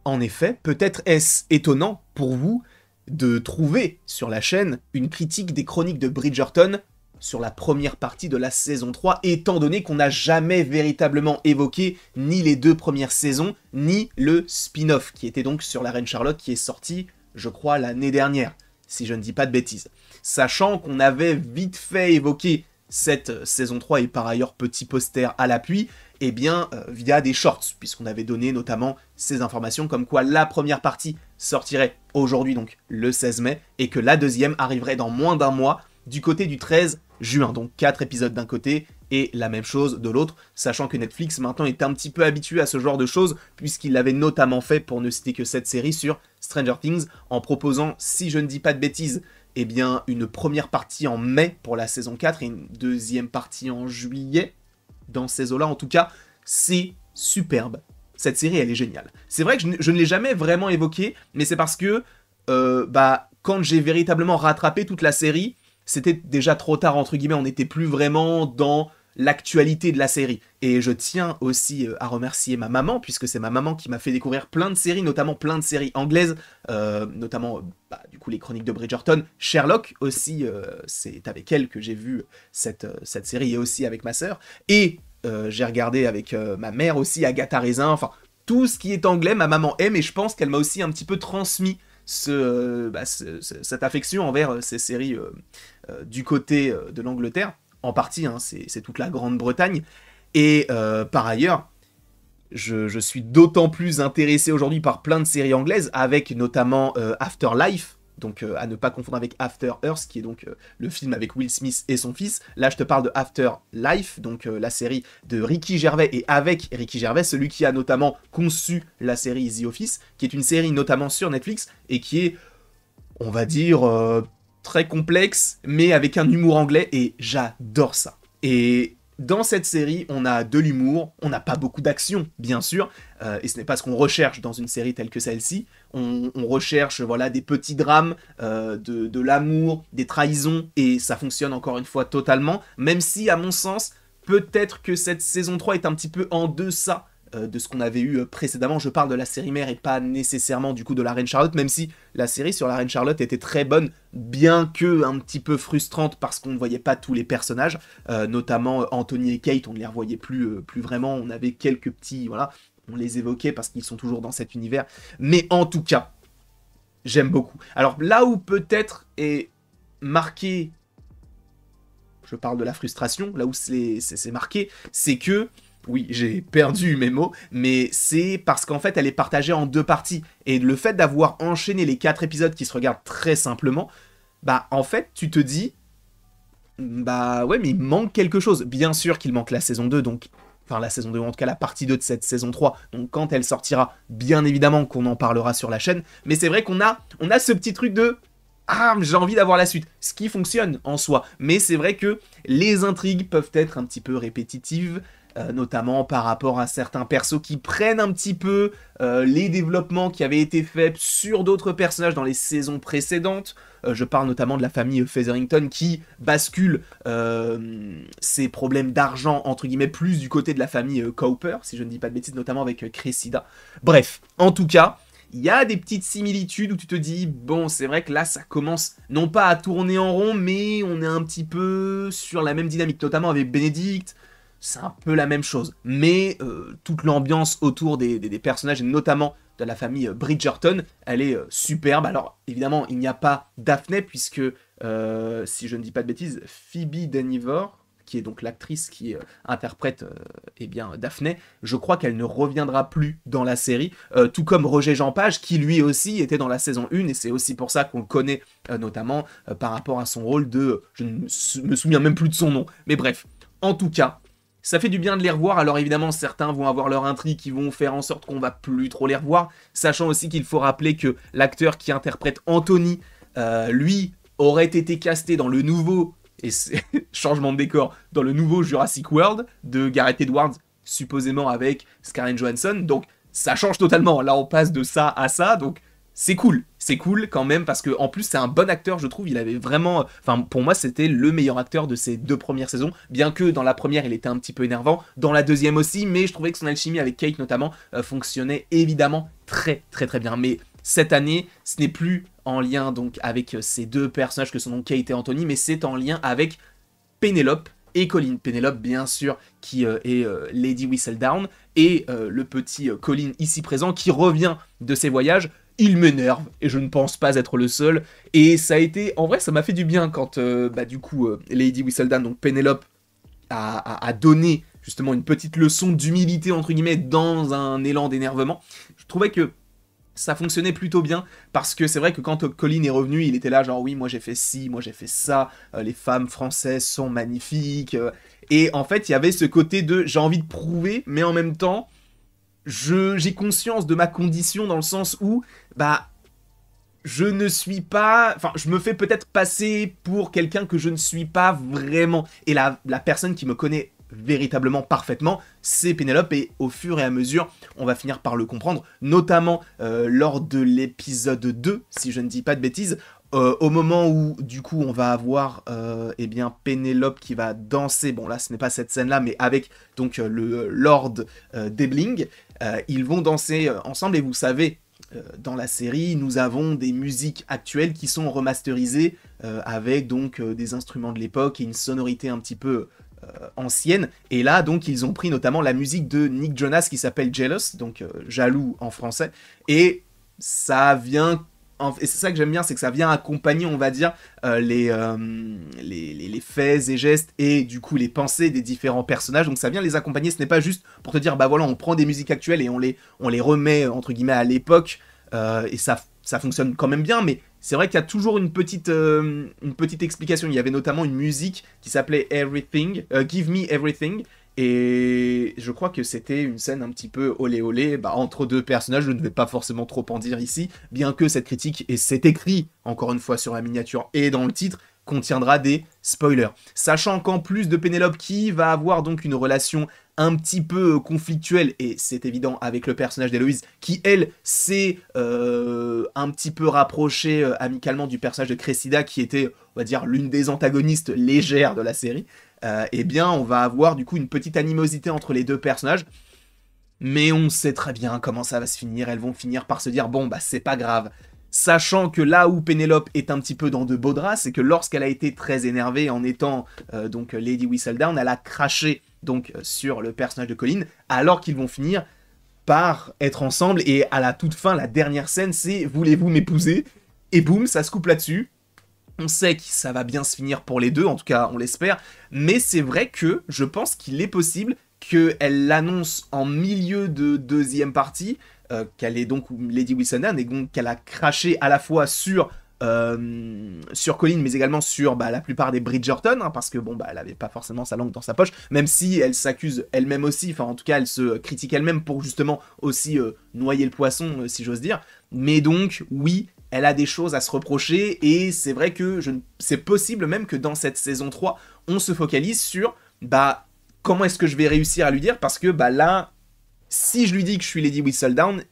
En effet, peut-être est-ce étonnant pour vous de trouver sur la chaîne une critique des chroniques de Bridgerton sur la première partie de la saison 3, étant donné qu'on n'a jamais véritablement évoqué ni les 2 premières saisons, ni le spin-off, qui était donc sur la Reine Charlotte, qui est sorti, je crois, l'année dernière, si je ne dis pas de bêtises. Sachant qu'on avait vite fait évoqué cette saison 3, et par ailleurs petit poster à l'appui, eh bien, via des shorts, puisqu'on avait donné notamment ces informations comme quoi la première partie sortirait aujourd'hui, donc le 16 mai, et que la deuxième arriverait dans moins d'un mois, du côté du 13 juin, donc 4 épisodes d'un côté, et la même chose de l'autre, sachant que Netflix maintenant est un petit peu habitué à ce genre de choses, puisqu'il l'avait notamment fait, pour ne citer que cette série, sur Stranger Things, en proposant, si je ne dis pas de bêtises, eh bien, une première partie en mai pour la saison 4, et une deuxième partie en juillet, dans ces eaux-là. En tout cas, c'est superbe. Cette série, elle est géniale. C'est vrai que je ne l'ai jamais vraiment évoquée, mais c'est parce que, quand j'ai véritablement rattrapé toute la série, c'était déjà trop tard, entre guillemets, on n'était plus vraiment dans l'actualité de la série. Et je tiens aussi à remercier ma maman, puisque c'est ma maman qui m'a fait découvrir plein de séries, notamment plein de séries anglaises, notamment du coup les Chroniques de Bridgerton, Sherlock aussi, c'est avec elle que j'ai vu cette série, et aussi avec ma sœur, et j'ai regardé avec ma mère aussi, Agatha Raisin, enfin tout ce qui est anglais, ma maman aime, et je pense qu'elle m'a aussi un petit peu transmis cette affection envers ces séries du côté de l'Angleterre, en partie, hein, c'est toute la Grande-Bretagne, et par ailleurs, je suis d'autant plus intéressé aujourd'hui par plein de séries anglaises, avec notamment Afterlife, donc à ne pas confondre avec After Earth, qui est donc le film avec Will Smith et son fils. Là, je te parle de Afterlife, donc la série de Ricky Gervais, et avec Ricky Gervais, celui qui a notamment conçu la série The Office, qui est une série notamment sur Netflix, et qui est, on va dire, très complexe, mais avec un humour anglais, et j'adore ça. Et dans cette série, on a de l'humour, on n'a pas beaucoup d'action, bien sûr, et ce n'est pas ce qu'on recherche dans une série telle que celle-ci. On recherche voilà, des petits drames, de l'amour, des trahisons, et ça fonctionne encore une fois totalement, même si, à mon sens, peut-être que cette saison 3 est un petit peu en deçà de ce qu'on avait eu précédemment. Je parle de la série mère et pas nécessairement du coup de la Reine Charlotte, même si la série sur la Reine Charlotte était très bonne, bien que un petit peu frustrante parce qu'on ne voyait pas tous les personnages, notamment Anthony et Kate, on ne les revoyait plus vraiment, on avait quelques petits, voilà, on les évoquait parce qu'ils sont toujours dans cet univers, mais en tout cas, j'aime beaucoup. Alors là où peut-être est marqué, je parle de la frustration, là où c'est marqué, c'est que oui, j'ai perdu mes mots, mais c'est parce qu'en fait, elle est partagée en 2 parties. Et le fait d'avoir enchaîné les 4 épisodes qui se regardent très simplement, bah, en fait, tu te dis, bah ouais, mais il manque quelque chose. Bien sûr qu'il manque la saison 2, donc, enfin la saison 2, en tout cas la partie 2 de cette saison 3, donc quand elle sortira, bien évidemment qu'on en parlera sur la chaîne, mais c'est vrai qu'on a ce petit truc de ah, j'ai envie d'avoir la suite, ce qui fonctionne en soi, mais c'est vrai que les intrigues peuvent être un petit peu répétitives, notamment par rapport à certains persos qui prennent un petit peu les développements qui avaient été faits sur d'autres personnages dans les saisons précédentes. Je parle notamment de la famille Featherington qui bascule ses problèmes d'argent, entre guillemets, plus du côté de la famille Cooper, si je ne dis pas de bêtises, notamment avec Cressida. Bref, en tout cas, il y a des petites similitudes où tu te dis, bon, c'est vrai que là, ça commence non pas à tourner en rond, mais on est un petit peu sur la même dynamique, notamment avec Benedict. C'est un peu la même chose. Mais toute l'ambiance autour des personnages, et notamment de la famille Bridgerton, elle est superbe. Alors, évidemment, il n'y a pas Daphné, puisque, si je ne dis pas de bêtises, Phoebe Dynevor, qui est donc l'actrice qui interprète eh bien, Daphné, je crois qu'elle ne reviendra plus dans la série, tout comme Roger Jean Page, qui lui aussi était dans la saison 1, et c'est aussi pour ça qu'on le connaît, notamment par rapport à son rôle de... Je ne me souviens même plus de son nom, mais bref. En tout cas, ça fait du bien de les revoir. Alors évidemment, certains vont avoir leur intrigue qui vont faire en sorte qu'on va plus trop les revoir, sachant aussi qu'il faut rappeler que l'acteur qui interprète Anthony, lui, aurait été casté dans le nouveau, et c'est changement de décor, dans le nouveau Jurassic World de Gareth Edwards, supposément avec Scarlett Johansson, donc ça change totalement. Là, on passe de ça à ça, donc c'est cool quand même, parce que en plus c'est un bon acteur, je trouve. Il avait vraiment, enfin pour moi c'était le meilleur acteur de ces 2 premières saisons, bien que dans la première il était un petit peu énervant, dans la deuxième aussi, mais je trouvais que son alchimie avec Kate notamment fonctionnait évidemment très très très bien. Mais cette année, ce n'est plus en lien donc avec ces deux personnages que sont donc Kate et Anthony, mais c'est en lien avec Pénélope et Colin. Pénélope, bien sûr, qui est Lady Whistledown, et le petit Colin ici présent, qui revient de ses voyages. Il m'énerve, et je ne pense pas être le seul. Et ça a été... En vrai, ça m'a fait du bien quand, du coup, Lady Whistledown, donc Pénélope, a donné justement une petite leçon d'humilité, entre guillemets, dans un élan d'énervement. Je trouvais que ça fonctionnait plutôt bien, parce que c'est vrai que quand Colin est revenu, il était là genre oui, moi j'ai fait ci, moi j'ai fait ça, les femmes françaises sont magnifiques, et en fait il y avait ce côté de j'ai envie de prouver, mais en même temps j'ai conscience de ma condition dans le sens où bah je ne suis pas... Enfin, je me fais peut-être passer pour quelqu'un que je ne suis pas vraiment. Et la personne qui me connaît véritablement parfaitement, c'est Pénélope, et au fur et à mesure, on va finir par le comprendre, notamment lors de l'épisode 2, si je ne dis pas de bêtises, au moment où, du coup, on va avoir eh bien, Pénélope qui va danser, bon là, ce n'est pas cette scène-là, mais avec donc le Lord Debling, ils vont danser ensemble, et vous savez, dans la série, nous avons des musiques actuelles qui sont remasterisées avec donc des instruments de l'époque et une sonorité un petit peu ancienne. Et là, donc, ils ont pris notamment la musique de Nick Jonas qui s'appelle Jealous, donc jaloux en français. Et ça vient... Et c'est ça que j'aime bien, c'est que ça vient accompagner, on va dire, les faits et gestes et du coup les pensées des différents personnages. Donc ça vient les accompagner, ce n'est pas juste pour te dire, bah voilà, on prend des musiques actuelles et on les remet, entre guillemets, à l'époque. Et ça fonctionne quand même bien, mais c'est vrai qu'il y a toujours une petite explication. Il y avait notamment une musique qui s'appelait Everything, Give Me Everything, et je crois que c'était une scène un petit peu olé olé, bah, entre deux personnages. Je ne vais pas forcément trop en dire ici, bien que cette critique, et c'est écrit encore une fois sur la miniature et dans le titre, contiendra des spoilers. Sachant qu'en plus de Pénélope qui va avoir donc une relation un petit peu conflictuelle, et c'est évident avec le personnage d'Héloïse, qui elle s'est un petit peu rapprochée amicalement du personnage de Cressida, qui était, on va dire, l'une des antagonistes légères de la série, eh bien on va avoir du coup une petite animosité entre les deux personnages, mais on sait très bien comment ça va se finir. Elles vont finir par se dire bon bah c'est pas grave. Sachant que là où Pénélope est un petit peu dans de beaux draps, c'est que lorsqu'elle a été très énervée en étant donc Lady Whistledown, elle a craché donc sur le personnage de Colin, alors qu'ils vont finir par être ensemble, et à la toute fin, la dernière scène, c'est voulez-vous m'épouser? Et boum, ça se coupe là-dessus. On sait que ça va bien se finir pour les deux, en tout cas on l'espère, mais c'est vrai que je pense qu'il est possible qu'elle l'annonce en milieu de deuxième partie, qu'elle est donc Lady Whistledown, et donc qu'elle a craché à la fois sur Colin, mais également sur la plupart des Bridgerton, hein, parce que bon, elle avait pas forcément sa langue dans sa poche, même si elle s'accuse elle-même aussi, enfin en tout cas elle se critique elle-même pour justement aussi noyer le poisson, si j'ose dire. Mais donc, oui, elle a des choses à se reprocher, et c'est vrai que c'est possible même que dans cette saison 3, on se focalise sur, comment est-ce que je vais réussir à lui dire, parce que là, si je lui dis que je suis Lady Whistledown,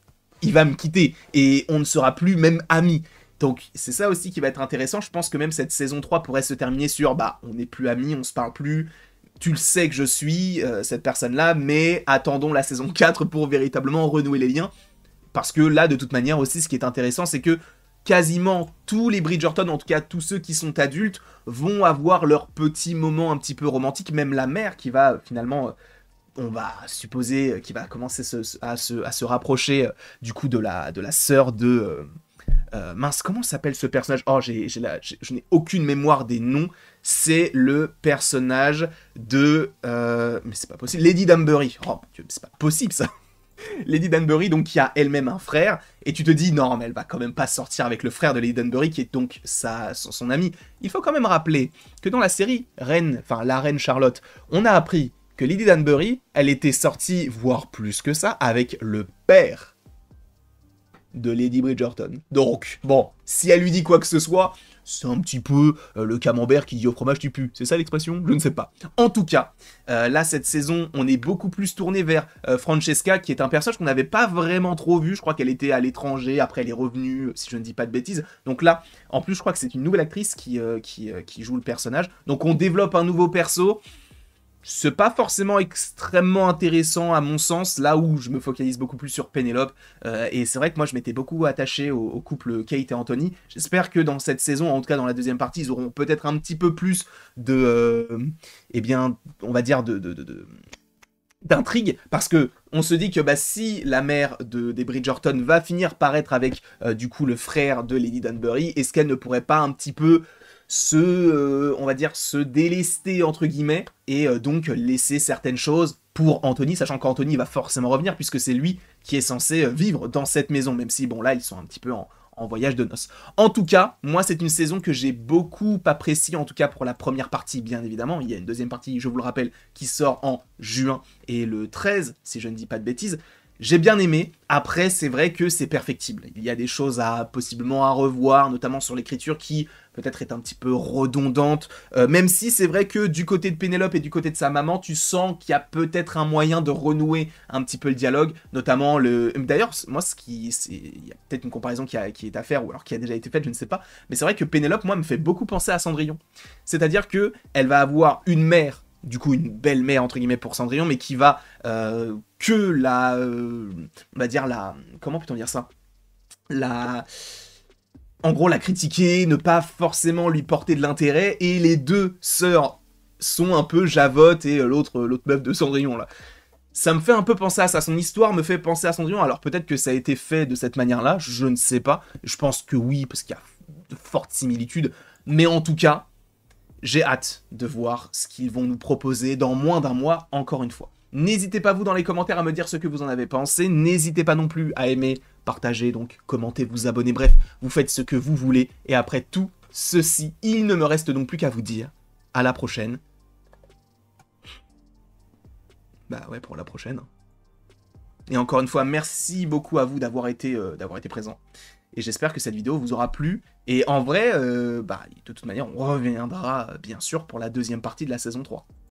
il va me quitter, et on ne sera plus même amis. Donc c'est ça aussi qui va être intéressant. Je pense que même cette saison 3 pourrait se terminer sur on n'est plus amis, on se parle plus, tu le sais que je suis cette personne-là, mais attendons la saison 4 pour véritablement renouer les liens. Parce que là, de toute manière aussi, ce qui est intéressant, c'est que quasiment tous les Bridgerton, en tout cas tous ceux qui sont adultes, vont avoir leur petit moment un petit peu romantique. Même la mère qui va finalement... on va supposer qu'il va commencer à se rapprocher du coup de la sœur de... mince, comment s'appelle ce personnage? Oh, je n'ai aucune mémoire des noms. C'est le personnage de... mais c'est pas possible. Lady Danbury. Oh mon Dieu, c'est pas possible ça. Lady Danbury, donc qui a elle-même un frère, et tu te dis non, mais elle va quand même pas sortir avec le frère de Lady Danbury, qui est donc son ami. Il faut quand même rappeler que dans la série la reine Charlotte, on a appris que Lady Danbury, elle était sortie, voire plus que ça, avec le père de Lady Bridgerton. Donc, bon, si elle lui dit quoi que ce soit, c'est un petit peu le camembert qui dit au fromage tu pues. C'est ça l'expression? Je ne sais pas. En tout cas, là, cette saison, on est beaucoup plus tourné vers Francesca, qui est un personnage qu'on n'avait pas vraiment trop vu. Je crois qu'elle était à l'étranger, après elle est revenue, si je ne dis pas de bêtises. Donc là, en plus, je crois que c'est une nouvelle actrice qui joue le personnage. Donc on développe un nouveau perso. c'est pas forcément extrêmement intéressant à mon sens, là où je me focalise beaucoup plus sur Pénélope. Et c'est vrai que moi je m'étais beaucoup attaché au couple Kate et Anthony. J'espère que dans cette saison, en tout cas dans la deuxième partie, ils auront peut-être un petit peu plus de... eh bien, on va dire d'intrigue, parce que on se dit que bah, si la mère des Bridgerton va finir par être avec du coup le frère de Lady Danbury, est-ce qu'elle ne pourrait pas un petit peu on va dire, se délester, entre guillemets, et donc laisser certaines choses pour Anthony, sachant qu'Anthony va forcément revenir, puisque c'est lui qui est censé vivre dans cette maison, même si, bon, là, ils sont un petit peu en voyage de noces. En tout cas, moi, c'est une saison que j'ai beaucoup appréciée, en tout cas pour la première partie, bien évidemment. Il y a une deuxième partie, je vous le rappelle, qui sort en juin, et le 13, si je ne dis pas de bêtises. J'ai bien aimé, après c'est vrai que c'est perfectible. Il y a des choses possiblement à revoir, notamment sur l'écriture qui peut-être est un petit peu redondante, même si c'est vrai que du côté de Pénélope et du côté de sa maman, tu sens qu'il y a peut-être un moyen de renouer un petit peu le dialogue, notamment le... D'ailleurs, moi, il y a peut-être une comparaison qui est à faire, ou alors qui a déjà été faite, je ne sais pas, mais c'est vrai que Pénélope, moi, me fait beaucoup penser à Cendrillon. C'est-à-dire que elle va avoir une mère, du coup une belle mère entre guillemets pour Cendrillon, mais qui va on va dire comment peut-on dire ça, en gros la critiquer, ne pas forcément lui porter de l'intérêt, et les deux sœurs sont un peu Javotte et l'autre meuf de Cendrillon là. Ça me fait un peu penser à ça, son histoire me fait penser à Cendrillon, alors peut-être que ça a été fait de cette manière-là, je ne sais pas, je pense que oui, parce qu'il y a de fortes similitudes, mais en tout cas, j'ai hâte de voir ce qu'ils vont nous proposer dans moins d'un mois, encore une fois. N'hésitez pas vous dans les commentaires à me dire ce que vous en avez pensé, n'hésitez pas non plus à aimer, partager, donc commenter, vous abonner, bref, vous faites ce que vous voulez, et après tout ceci, il ne me reste donc plus qu'à vous dire à la prochaine. Bah ouais, pour la prochaine. Et encore une fois, merci beaucoup à vous d'avoir été présent. Et j'espère que cette vidéo vous aura plu. Et en vrai, bah, de toute manière, on reviendra bien sûr pour la deuxième partie de la saison 3.